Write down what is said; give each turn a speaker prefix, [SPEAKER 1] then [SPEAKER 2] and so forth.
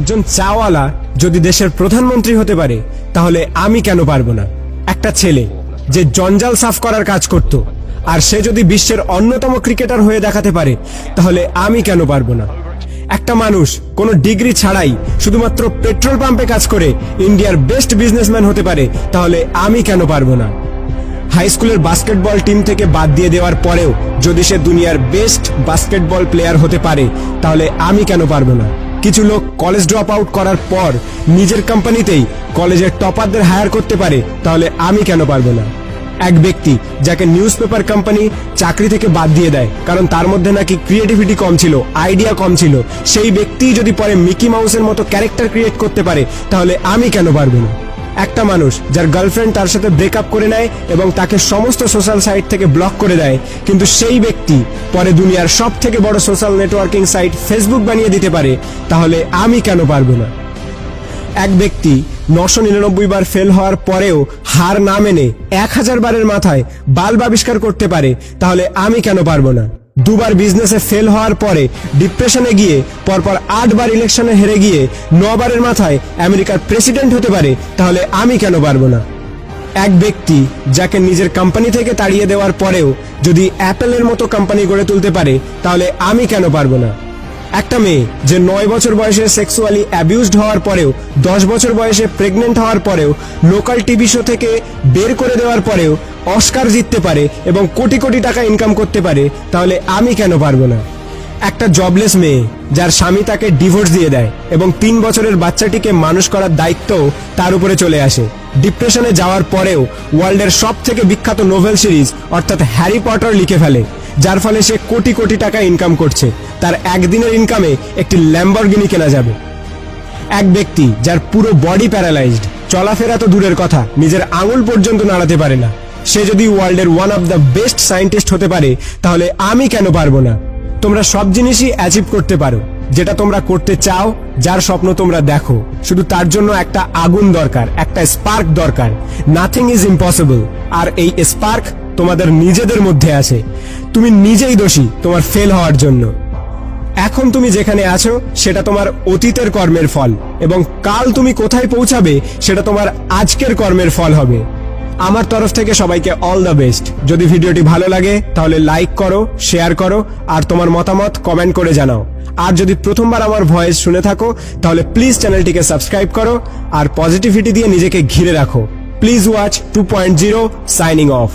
[SPEAKER 1] একজন চাওয়ালা যদি দেশের প্রধানমন্ত্রী হতে পারে তাহলে আমি কেন পারবো না? একটা ছেলে যে জঞ্জাল সাফ করার কাজ করত আর সে যদি বিশ্বের অন্যতম ক্রিকেটার হয়ে দেখাতে পারে তাহলে আমি কেন পারবো না? একটা মানুষ কোনো ডিগ্রি ছাড়াই শুধুমাত্র পেট্রোল পাম্পে কাজ করে ইন্ডিয়ার বেস্ট বিজনেসম্যান হতে পারে তাহলে আমি কেন পারবো না? হাই স্কুলের বাস্কেটবল টিম থেকে বাদ দিয়ে দেওয়ার পরেও যদি সে দুনিয়ার বেস্ট বাস্কেটবল প্লেয়ার হতে পারে তাহলে আমি কেন পারবো না? কিছু লোক কলেজ ড্রপ আউট করার পর নিজের কোম্পানিতেই কলেজের টপারদের হায়ার করতে পারে তাহলে আমি কেন পারবো না? এক ব্যক্তি যাকে নিউজ পেপার কোম্পানি চাকরি থেকে বাদ দিয়ে দেয় কারণ তার মধ্যে নাকি ক্রিয়েটিভিটি কম ছিল, আইডিয়া কম ছিল, সেই ব্যক্তি যদি পরে মিকি মাউসের মতো ক্যারেক্টার ক্রিয়েট করতে পারে তাহলে আমি কেন পারবো না? একটা মানুষ যার গার্লফ্রেন্ড তার সাথে ব্রেকআপ করে নেয় এবং তাকে সমস্ত সোশ্যাল সাইট থেকে ব্লক করে দেয়, কিন্তু সেই ব্যক্তি পরে দুনিয়ার সব থেকে বড় সোশ্যাল নেটওয়ার্কিং সাইট ফেসবুক বানিয়ে দিতে পারে তাহলে আমি কেন পারবো না? এক ব্যক্তি 999 বার ফেল হওয়ার পরেও হার না মেনে 1000 বারের মাথায় বাল্ব আবিষ্কার করতে পারে তাহলে আমি কেন পারবো না? দুবার বিজনেসে ফেল হওয়ার পরে ডিপ্রেশনে গিয়ে পরপর 8 বার ইলেকশনে হেরে গিয়ে 9 বারের মাথায় আমেরিকার প্রেসিডেন্ট হতে পারে তাহলে আমি কেন পারবো না? এক ব্যক্তি যাকে নিজের কোম্পানি থেকে তাড়িয়ে দেওয়ার পরেও যদি অ্যাপেলের মতো কোম্পানি গড়ে তুলতে পারে তাহলে আমি কেন পারবো না? একটা মেয়ে যে 9 বছর বয়সে সেক্সুয়ালি অ্যাবিউজড হওয়ার পরেও 10 বছর বয়সে প্রেগনেন্ট হওয়ার পরেও লোকাল টিভি শো থেকে বের করে দেওয়ার পরেও অস্কার জিততে পারে এবং কোটি কোটি টাকা ইনকাম করতে পারে তাহলে আমি কেন পারবো না? একটা জবলেস মেয়ে যার স্বামী তাকে ডিভোর্স দিয়ে দেয় এবং 3 বছরের বাচ্চাটিকে মানুষ করার দায়িত্বও তার উপরে চলে আসে, ডিপ্রেশনে যাওয়ার পরেও ওয়ার্ল্ডের সব থেকে বিখ্যাত নোভেল সিরিজ অর্থাৎ হ্যারি পটার লিখে ফেলে, যার ফলে সে কোটি কোটি টাকা ইনকাম করছে, তার একদিনের ইনকামে একটি ল্যাম্বরগিনি কেনা যাবে। এক ব্যক্তি যার পুরো বডি প্যারালাইজড, চলাফেরা তো দূরের কথা, নিজের আঙুল পর্যন্ত নাড়াতে পারে না, সে যদি ওয়ার্ল্ডের one of the best scientist হতে পারে তাহলে আমি কেন পারবো না? তোমরা সব জিনিসই অ্যাচিভ করতে পারো যেটা তোমরা করতে চাও, যার স্বপ্ন তোমরা দেখো, শুধু তার জন্য একটা আগুন দরকার, একটা স্পার্ক দরকার। নাথিং ইজ ইম্পসিবল, আর এই স্পার্ক তোমাদের নিজেদের মধ্যে আছে। তুমি নিজেই দোষী তোমার ফেল হওয়ার জন্য। এখন তুমি যেখানে আছো সেটা তোমার অতীতের কর্মের ফল, এবং কাল তুমি কোথায় পৌঁছাবে সেটা তোমার আজকের কর্মের ফল হবে। আমার তরফ থেকে সবাইকে অল দ্য বেস্ট। যদি ভিডিওটি ভালো লাগে তাহলে লাইক করো, শেয়ার করো, আর তোমার মতামত কমেন্ট করে জানাও। আর যদি প্রথমবার আমার ভয়েস শুনে থাকো তাহলে প্লিজ চ্যানেলটিকে সাবস্ক্রাইব করো আর পজিটিভিটি দিয়ে নিজেকে ঘিরে রাখো। Please watch 2.0 signing off.